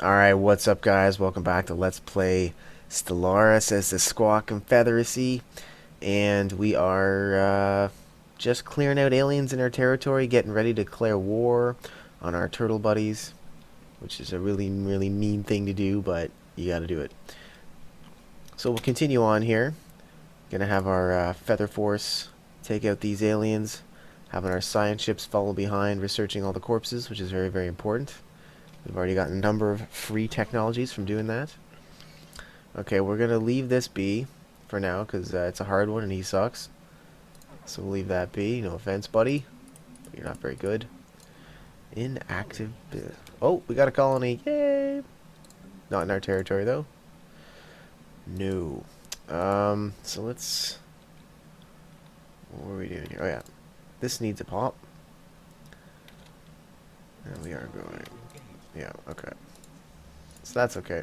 Alright, what's up guys? Welcome back to Let's Play Stellaris as the Squawk Confeatheracy. And we are just clearing out aliens in our territory, getting ready to declare war on our turtle buddies. Which is a really mean thing to do, but you gotta do it. So we'll continue on here. Gonna have our Feather Force take out these aliens. Having our science ships follow behind, researching all the corpses, which is very important. We've already gotten a number of free technologies from doing that. Okay, we're going to leave this be for now because it's a hard one and he sucks. So we'll leave that be. No offense, buddy. But you're not very good. Inactive. Oh, we got a colony. Yay! Not in our territory, though. No. So let's... What are we doing here? Oh, yeah. This needs a pop. And we are going... Yeah, okay. So that's okay.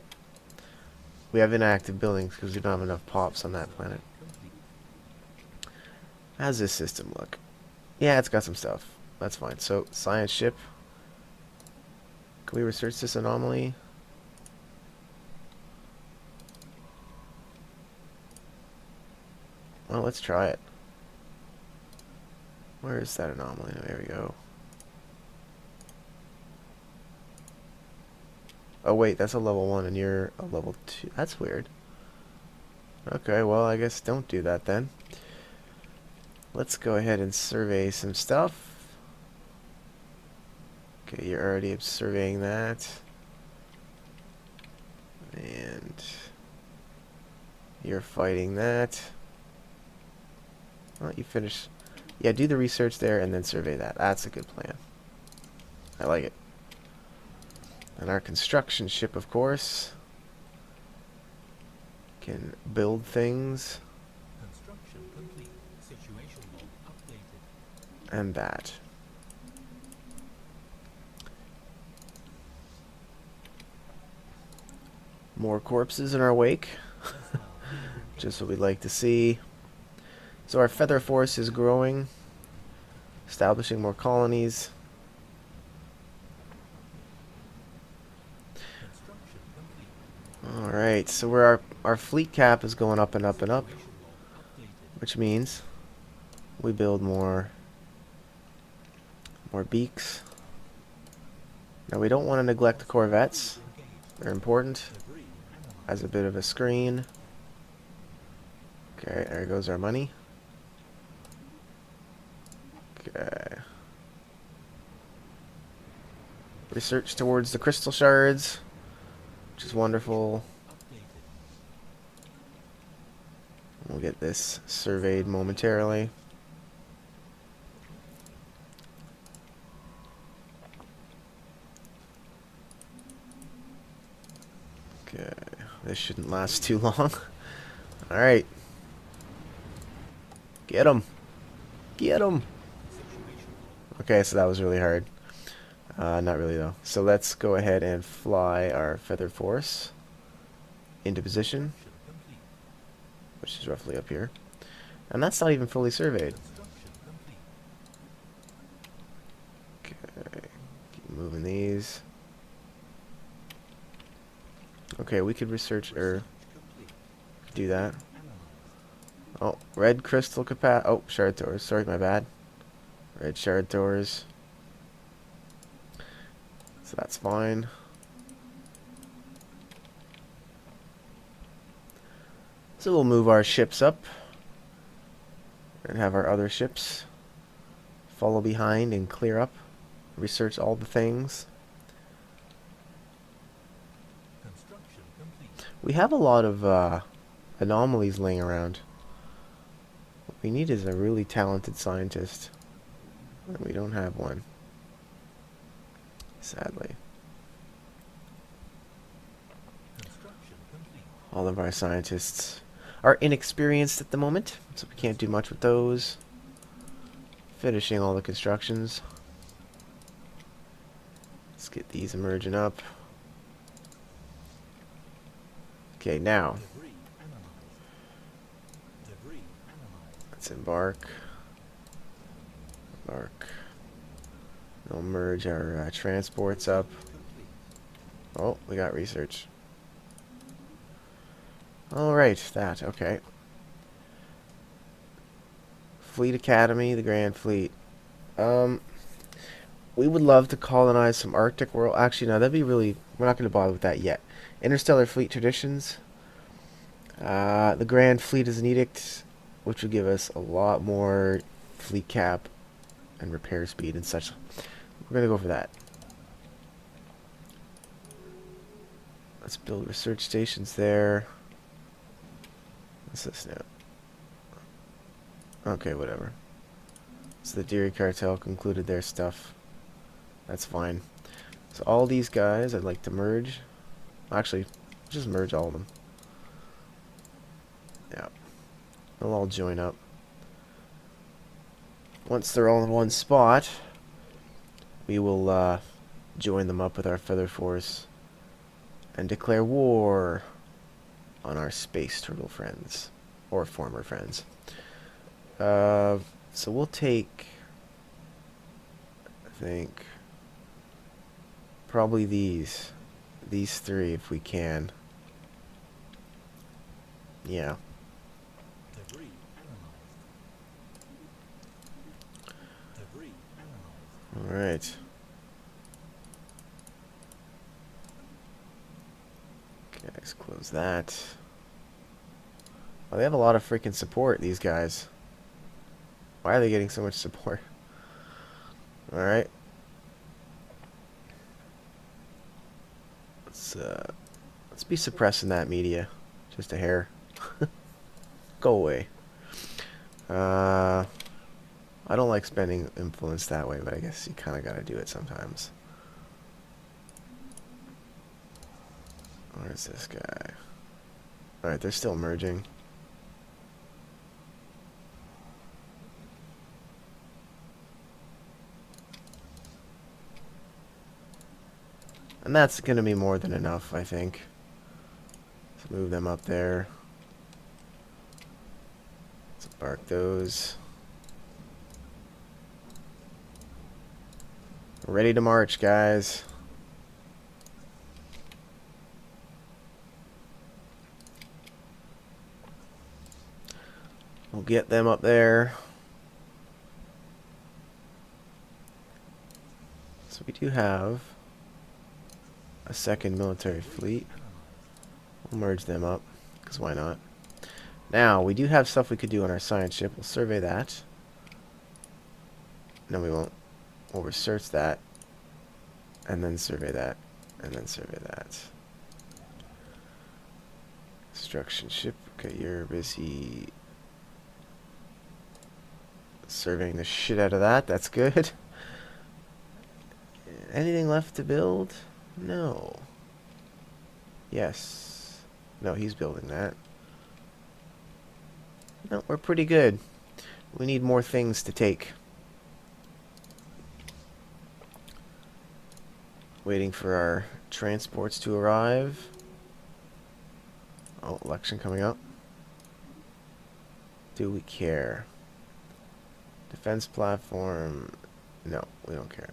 We have inactive buildings because we don't have enough pops on that planet. How's this system look? Yeah, it's got some stuff. That's fine. So, science ship. Can we research this anomaly? Well, let's try it. Where is that anomaly? There we go. Oh wait, that's a level 1 and you're a level 2. That's weird. Okay, well I guess don't do that then. Let's go ahead and survey some stuff. Okay, you're already surveying that. And you're fighting that. Well, you finish. Yeah, do the research there and then survey that. That's a good plan. I like it. And our construction ship, of course, can build things. Construction complete. Situation log updated. And that. More corpses in our wake. Just what we'd like to see. So our feather force is growing. Establishing more colonies. Alright, so our fleet cap is going up and up and up, which means we build more beaks. Now we don't want to neglect the corvettes. They're important as a bit of a screen. Okay, there goes our money. Okay. Research towards the crystal shards, which is wonderful. We'll get this surveyed momentarily. Okay, this shouldn't last too long. Alright. Get him! Get him! Okay, so that was really hard. Not really though. So let's go ahead and fly our feather force into position, which is roughly up here. And that's not even fully surveyed. Okay, keep moving these. Okay, we could research or do that. Oh, red crystal capacity. Oh, shard doors. Sorry, my bad. Red shard doors. So that's fine. So we'll move our ships up and have our other ships follow behind and clear up, research all the things. We have a lot of anomalies laying around. What we need is a really talented scientist. And we don't have one, sadly. All of our scientists are inexperienced at the moment, so we can't do much with those. Finishing all the constructions. Let's get these emerging up. Okay, now let's embark. We'll merge our transports up. Oh, we got research. Alright, that, okay. Fleet Academy, the Grand Fleet. We would love to colonize some Arctic world. Actually, no, that'd be really... We're not going to bother with that yet. Interstellar Fleet Traditions. The Grand Fleet is an edict, which will give us a lot more fleet cap and repair speed and such. We're going to go for that. Let's build research stations there. What's this now? Okay, whatever. So the Deary Cartel concluded their stuff. That's fine. So all these guys I'd like to merge. Actually, just merge all of them. Yeah. They'll all join up. Once they're all in one spot, we will join them up with our Feather Force and declare war on our space turtle friends. Or former friends. So we'll take, I think, probably these three if we can. Yeah. Debris analyzed. Debris analyzed. All right. Okay, let's close that. Well, they have a lot of freaking support, these guys. Why are they getting so much support? All right. Let's be suppressing that media, just a hair. Go away. I don't like spending influence that way, but I guess you kind of got to do it sometimes. Where's this guy? All right, they're still merging. And that's going to be more than enough, I think. Let's move them up there. Let's embark those. Ready to march, guys. We'll get them up there. So we do have a second military fleet. We'll merge them up, because why not? Now, we do have stuff we could do on our science ship. We'll survey that. No, we won't. We'll research that. And then survey that. And then survey that. Construction ship. Okay, you're busy surveying the shit out of that. That's good. Anything left to build? No. Yes. No, he's building that. No, we're pretty good. We need more things to take. Waiting for our transports to arrive. Oh, election coming up. Do we care? Defense platform. No, we don't care.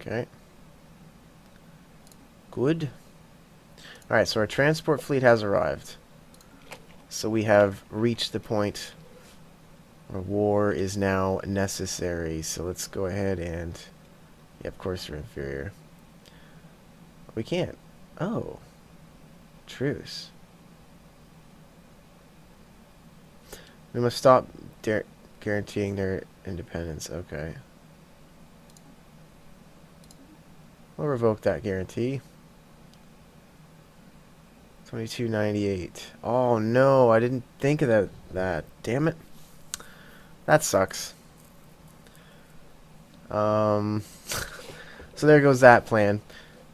Okay. Good. Alright, so our transport fleet has arrived. So we have reached the point where war is now necessary. So let's go ahead and... Yeah, of course we're inferior. We can't. Oh. Truce. We must stop guaranteeing their independence. Okay. We'll revoke that guarantee. 2298. Oh no, I didn't think of that. Damn it. That sucks. So there goes that plan.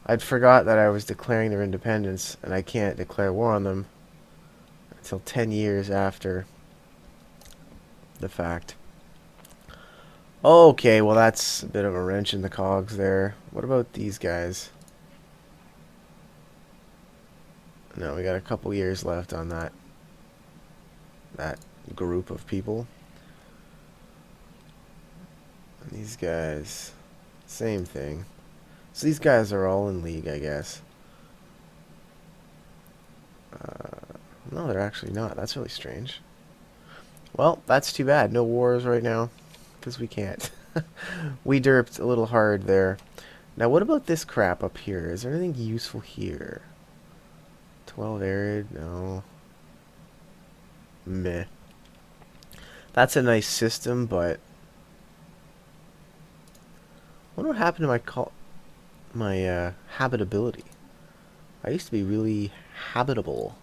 I'd forgot that I was declaring their independence, and I can't declare war on them until 10 years after the fact. Okay, well that's a bit of a wrench in the cogs there. What about these guys? No, we got a couple years left on that group of people. And these guys, same thing. So these guys are all in league, I guess. No, they're actually not. That's really strange. Well, that's too bad. No wars right now, because we can't. We derped a little hard there. Now, what about this crap up here? Is there anything useful here? 12 arid? No. Meh. That's a nice system, but I wonder what happened to my habitability. I used to be really habitable.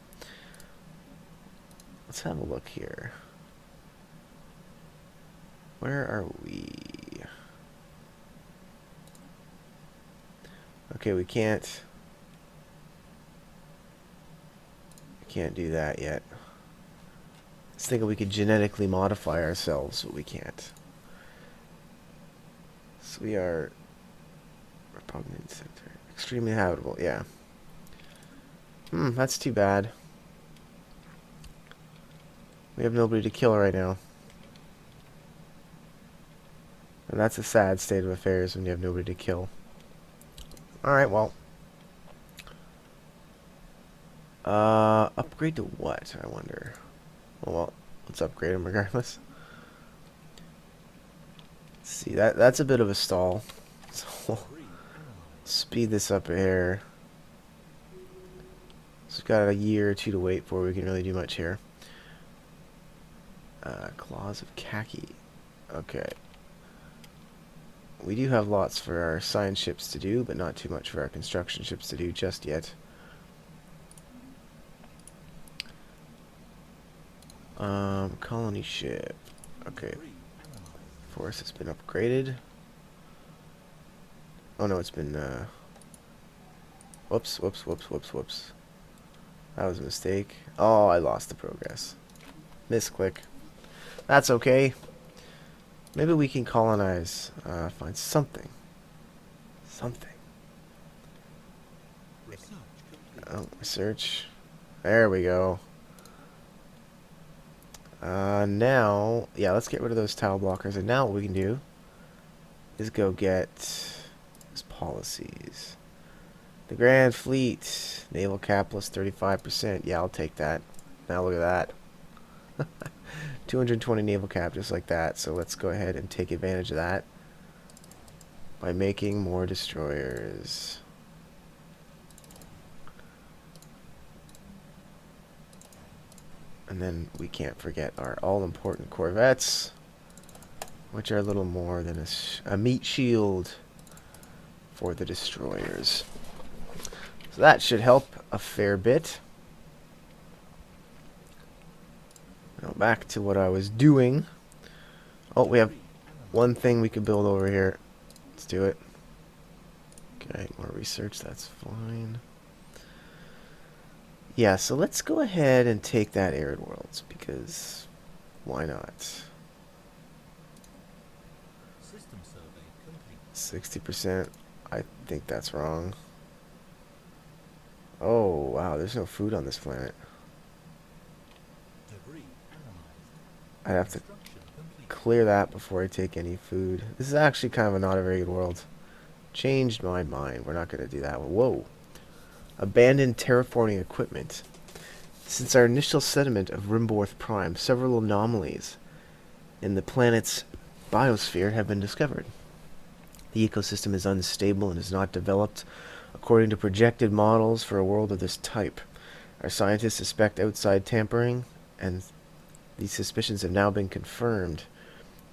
Let's have a look here. Where are we? Okay, we can't do that yet. I was thinking we could genetically modify ourselves, but we can't. So we are repugnant center. Extremely habitable, yeah. That's too bad. We have nobody to kill right now. And that's a sad state of affairs when you have nobody to kill. Alright, well. Upgrade to what, I wonder? Well, let's upgrade them regardless. Let's see, that's a bit of a stall. So we'll speed this up a hair. So we've got a year or two to wait before we can really do much here. Claws of khaki. Okay. We do have lots for our science ships to do, but not too much for our construction ships to do just yet. Colony ship. Okay. Force has been upgraded. Oh no, it's been, whoops. That was a mistake. Oh, I lost the progress. Misclick. That's okay. Maybe we can colonize, find something. Oh, research. There we go. Now, yeah, let's get rid of those tile blockers. And now what we can do is go get his policies. The Grand Fleet. Naval cap plus 35%. Yeah, I'll take that. Now look at that. 220 naval cap, just like that. So let's go ahead and take advantage of that by making more destroyers. And then we can't forget our all-important corvettes, which are a little more than a meat shield for the destroyers. So that should help a fair bit. Now back to what I was doing. Oh, we have one thing we could build over here. Let's do it. Okay, more research, that's fine. Yeah, so let's go ahead and take that Arid Worlds, because why not? System survey complete. 60%. I think that's wrong. Oh, wow, there's no food on this planet. Debris analyzed. I'd have to Construction complete. clear that before I take any food. This is actually kind of not a very good world. Changed my mind. We're not going to do that one. Whoa. Abandoned terraforming equipment. Since our initial settlement of Rimborth Prime, several anomalies in the planet's biosphere have been discovered. The ecosystem is unstable and is not developed according to projected models for a world of this type. Our scientists suspect outside tampering, and these suspicions have now been confirmed.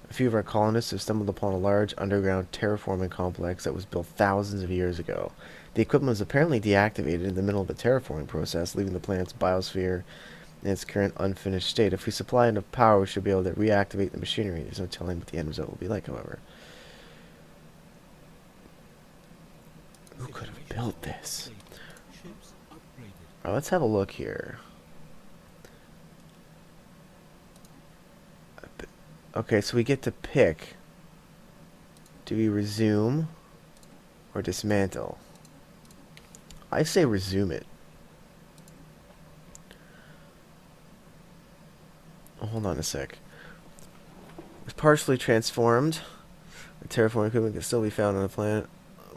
A few of our colonists have stumbled upon a large underground terraforming complex that was built thousands of years ago. The equipment was apparently deactivated in the middle of the terraforming process, leaving the planet's biosphere in its current unfinished state. If we supply enough power, we should be able to reactivate the machinery. There's no telling what the end result will be like, however. Who could have built this? Ships upgraded. Alright, let's have a look here. Okay, so we get to pick. Do we resume or dismantle? I say resume it. Oh, hold on a sec. It's partially transformed. The terraforming equipment can still be found on the planet.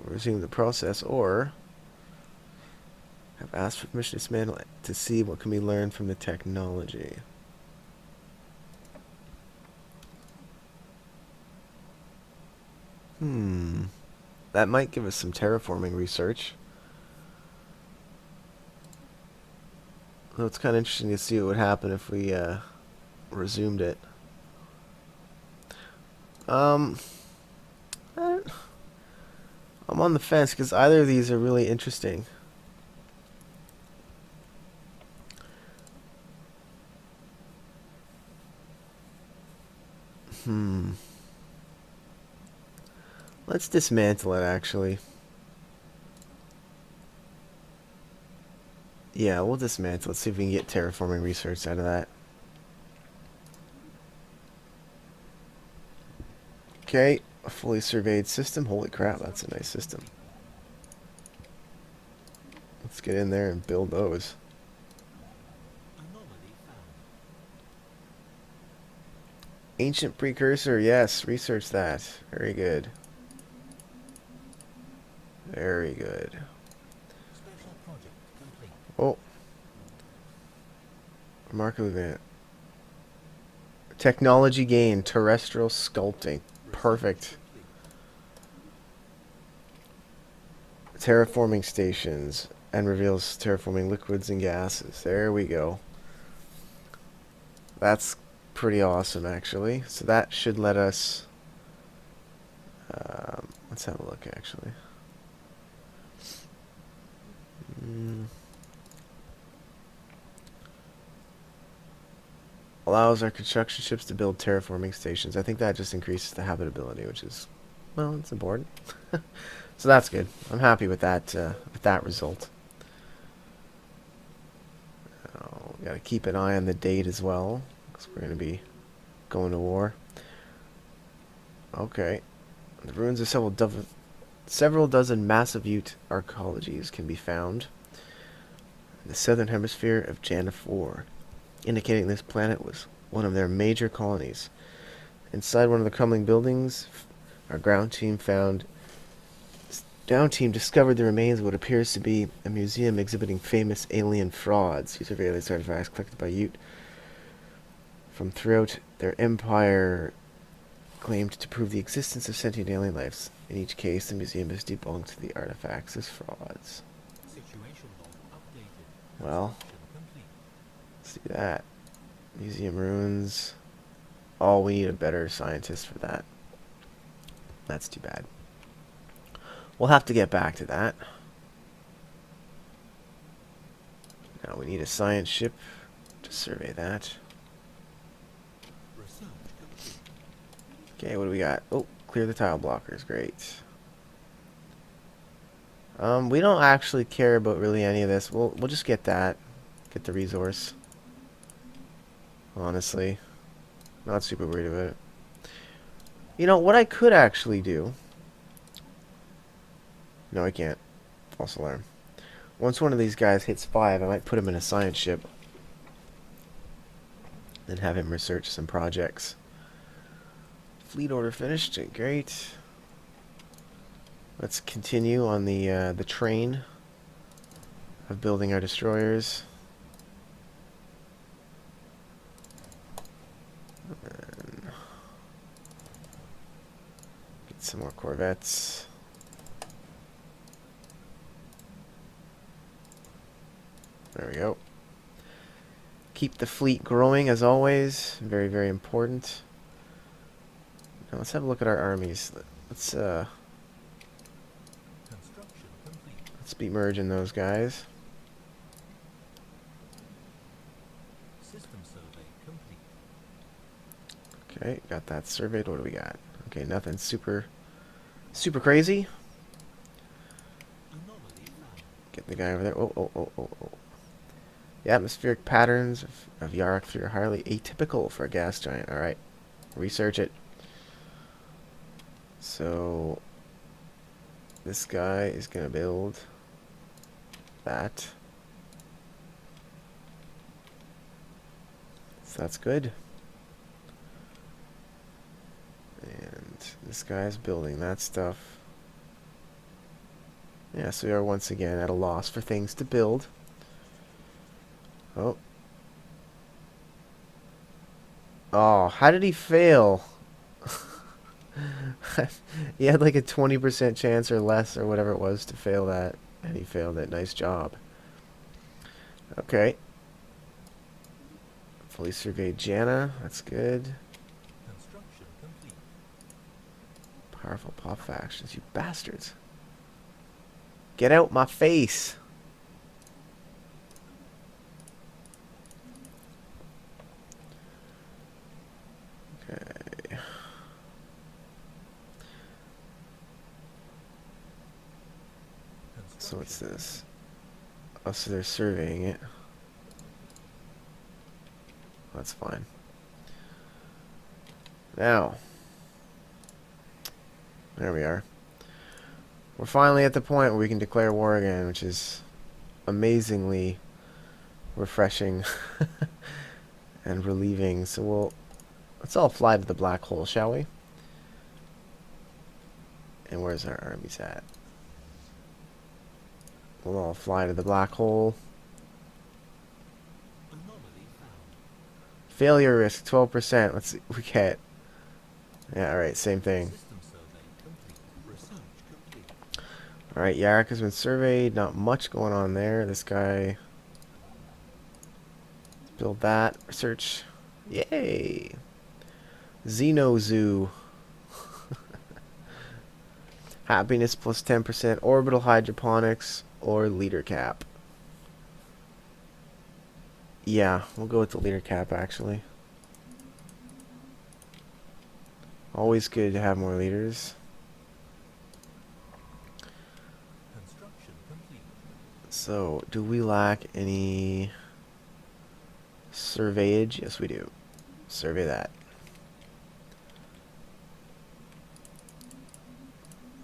resume the process, or have asked for permission to dismantle it to see what can be learned from the technology. That might give us some terraforming research. Though it's kind of interesting to see what would happen if we resumed it. Um, I'm on the fence because either of these are really interesting. Let's dismantle it, actually. Yeah, we'll dismantle. Let's see if we can get terraforming research out of that. Okay, a fully surveyed system. Holy crap, that's a nice system. Let's get in there and build those. Anomaly found. Ancient precursor, yes, research that. Very good. Very good. Special project complete. Oh. Remarkable event. Technology gain, terrestrial sculpting. Perfect. Terraforming stations and reveals terraforming liquids and gases. There we go. That's pretty awesome, actually. So that should let us... let's have a look, actually. Allows our construction ships to build terraforming stations. I think that just increases the habitability, which is, well, it's important. So that's good. I'm happy with that result. Oh, we gotta keep an eye on the date as well, because we're gonna be going to war. Okay. The ruins of several dozen massive Ute arcologies can be found in the southern hemisphere of Janna 4, indicating this planet was one of their major colonies. Inside one of the crumbling buildings, our ground team discovered the remains of what appears to be a museum exhibiting famous alien frauds. These are various artifacts collected by Ute from throughout their empire, claimed to prove the existence of sentient alien lives. In each case, the museum has debunked the artifacts as frauds. Situation log updated. Well, Construction complete. let's do that. Museum ruins. Oh, we need a better scientist for that. That's too bad. We'll have to get back to that. Now we need a science ship to survey that. Research complete. Okay, what do we got? Oh, clear the tile blockers. Great. We don't actually care about really any of this. We'll just get that. Get the resource. Honestly. Not super worried about it. You know, what I could actually do... No, I can't. False alarm. Once one of these guys hits 5, I might put him in a science ship. Then have him research some projects. Fleet order finished. Great. Let's continue on the train of building our destroyers. And get some more corvettes. There we go. Keep the fleet growing as always. Very, very important. Now let's have a look at our armies. Let's Construction complete. let's be merging those guys. System survey complete. Okay, got that surveyed. What do we got? Okay, nothing super crazy. Anomaly found. Get the guy over there. Oh. The atmospheric patterns of Yarok 3 are highly atypical for a gas giant. Alright. Research it. So, this guy is going to build that. So that's good. And this guy's building that stuff. Yeah, so we are once again at a loss for things to build. Oh. Oh, how did he fail? He had like a 20% chance or less or whatever it was to fail that. And he failed it. Nice job. Okay. Fully surveyed Jana. That's good. Construction complete. Powerful pop factions. You bastards. Get out my face. Okay. So what's Construction this? Oh, so they're surveying it. That's fine. Now. There we are. We're finally at the point where we can declare war again, which is amazingly refreshing and relieving. So let's all fly to the black hole, shall we? And where's our armies at? We'll all fly to the black hole. anomaly found. Failure risk 12%. Let's see. We get. Yeah, alright, same thing. System survey complete. Research complete. Alright, Yarrick has been surveyed. Not much going on there. This guy. Build that. Research. Yay! Xeno Zoo. Happiness plus 10%. Orbital hydroponics or leader cap. Yeah, we'll go with the leader cap actually. Always good to have more leaders. Construction complete. So, do we lack any surveyage? Yes, we do. Survey that.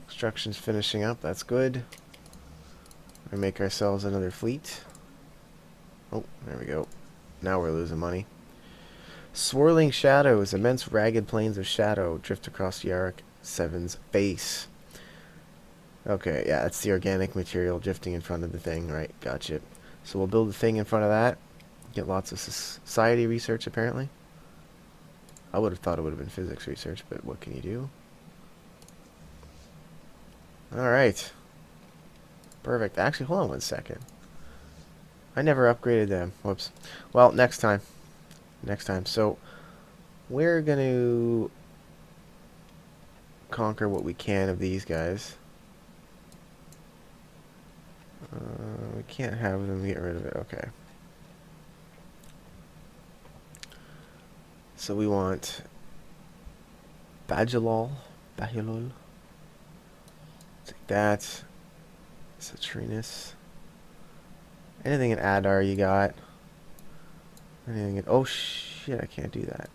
Construction's finishing up. That's good. We make ourselves another fleet. Oh, there we go. Now we're losing money. Swirling shadows. Immense ragged plains of shadow drift across Yarrick 7's face. Okay, yeah, that's the organic material drifting in front of the thing. Right, gotcha. So we'll build a thing in front of that. Get lots of society research, apparently. I would have thought it would have been physics research, but what can you do? Alright. Perfect. Actually, hold on one second. I never upgraded them. Whoops. Well, next time. Next time. So, we're going to conquer what we can of these guys. We can't have them get rid of it. Okay. So we want Bajulol. Take that. Citrinus. Anything in Adar you got? Anything in... Oh shit, I can't do that.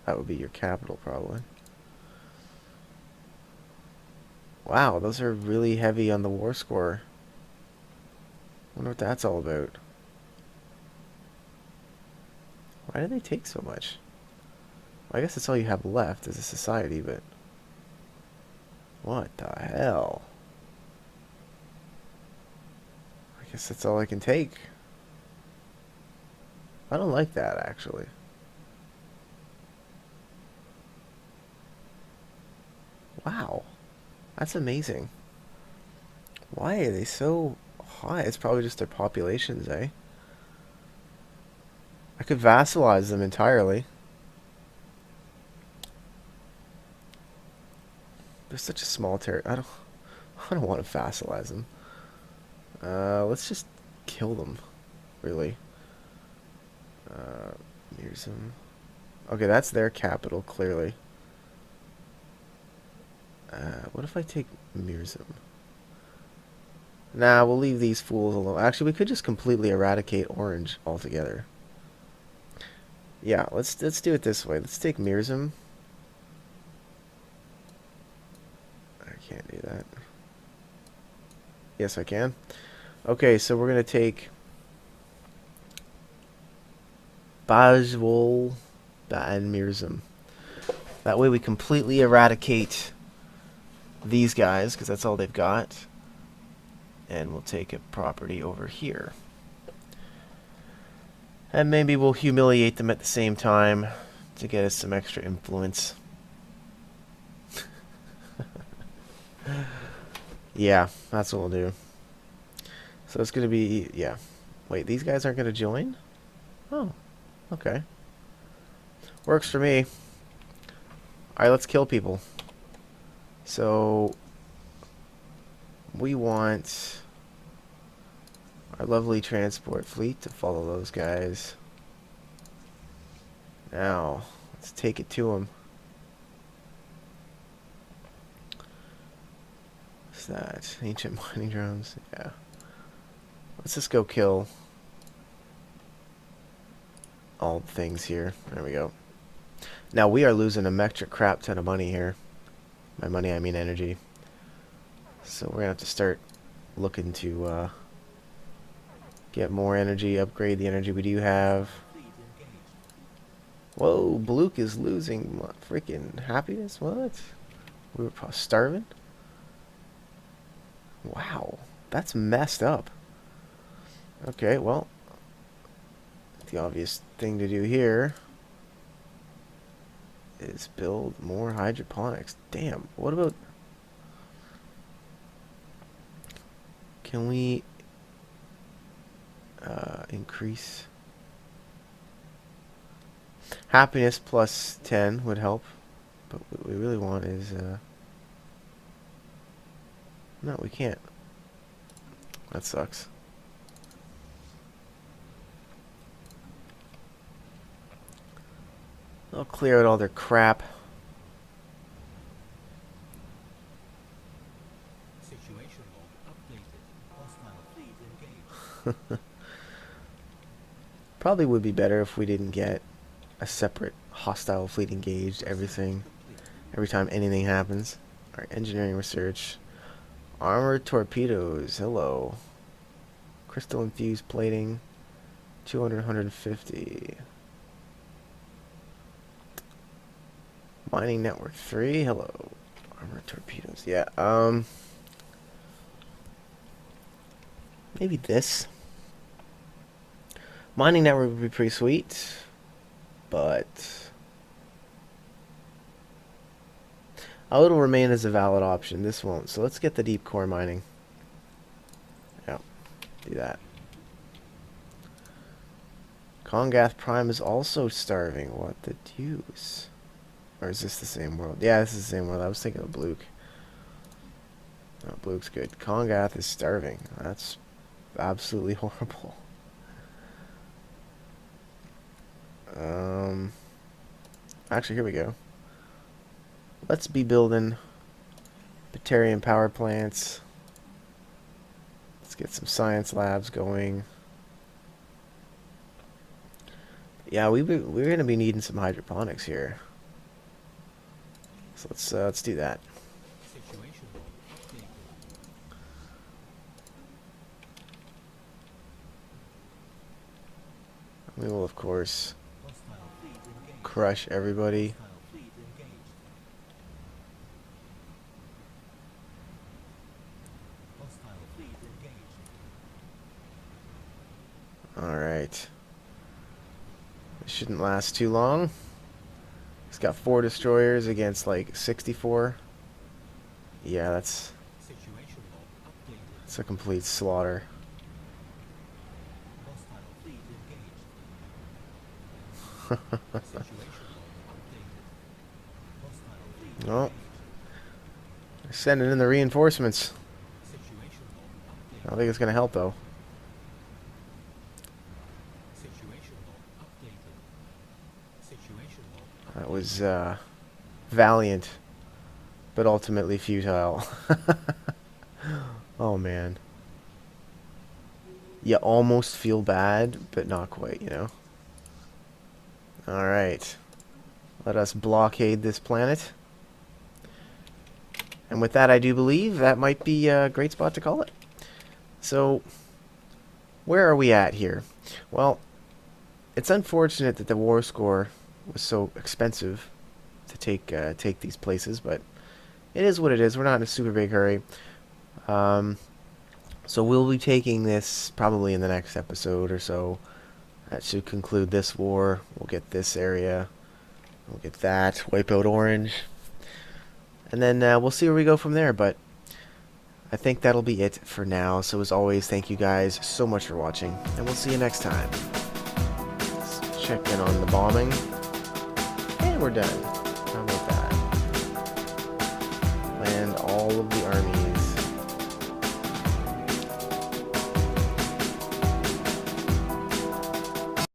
That would be your capital probably. Wow, those are really heavy on the war score. Wonder what that's all about. Why do they take so much? Well, I guess that's all you have left as a society, but... What the hell? I guess that's all I can take. I don't like that, actually. Wow. That's amazing. Why are they so high? It's probably just their populations, eh? I could vassalize them entirely. They're such a small territory. I don't want to vassalize them. Let's just kill them, really. Mirzum. Okay, that's their capital, clearly. What if I take Mirzum? Nah, we'll leave these fools alone. Actually, we could just completely eradicate Orange altogether. Yeah, let's do it this way. Let's take Mirzum. I can't do that. Yes, I can. Okay, so we're gonna take Bajwol and Mirzum. That way we completely eradicate these guys, because that's all they've got. And we'll take a property over here. And maybe we'll humiliate them at the same time to get us some extra influence. Yeah, that's what we'll do. So it's going to be, yeah. Wait, these guys aren't going to join? Oh, okay. Works for me. Alright, let's kill people. So, we want our lovely transport fleet to follow those guys. Now, let's take it to them. What's that? Ancient mining drones? Yeah. Let's just go kill all the things here. There we go. Now, we are losing a metric crap ton of money here. By money, I mean energy. So we're going to have to start looking to get more energy, upgrade the energy we do have. Whoa, Bluk is losing what, freaking happiness? What? We were probably starving? Wow, that's messed up. Okay, well, the obvious thing to do here is build more hydroponics. Damn, what about... Can we increase... Happiness plus 10 would help, but what we really want is... No, we can't. That sucks. I'll clear out all their crap. Situation log updated. Hostile fleet engaged. Probably would be better if we didn't get a separate hostile fleet engaged everything every time anything happens. Alright, engineering research. Armored torpedoes, hello. Crystal infused plating. 200, 150. Mining network 3, hello. Armored torpedoes, yeah, maybe this. Mining network would be pretty sweet, but oh, it'll remain as a valid option. This won't. So let's get the deep core mining. Yeah, do that. Kongath Prime is also starving. What the deuce? Or is this the same world? Yeah, this is the same world. I was thinking of Bluk. Oh, Bluk's good. Kongath is starving. That's absolutely horrible. Actually, here we go. Let's be building Batarian power plants. Let's get some science labs going. Yeah, we're going to be needing some hydroponics here. So let's do that. Situation log updated. We will, of course, Hostile fleet engaged. crush everybody. Hostile fleet engaged. Hostile fleet engaged. Alright. This shouldn't last too long. He's got 4 destroyers against like 64. Yeah, that's Situation log updated. a complete slaughter. Hostile fleet engaged. Situation log updated. Hostile fleet Oh, engaged. they're sending in the reinforcements. Situation log I updated. don't think it's going to help though. Situation log updated. Situation log That was valiant, but ultimately futile. Oh man. You almost feel bad, but not quite, you know. Alright. Let us blockade this planet. And with that, I do believe that might be a great spot to call it. So, where are we at here? Well, it's unfortunate that the war score was so expensive to take these places, but it is what it is. We're not in a super big hurry. So we'll be taking this probably in the next episode or so. That should conclude this war. We'll get this area. We'll get that. Wipe out Orange. And then we'll see where we go from there. But I think that'll be it for now. So as always, thank you guys so much for watching. And we'll see you next time. Let's check in on the bombing. And we're done.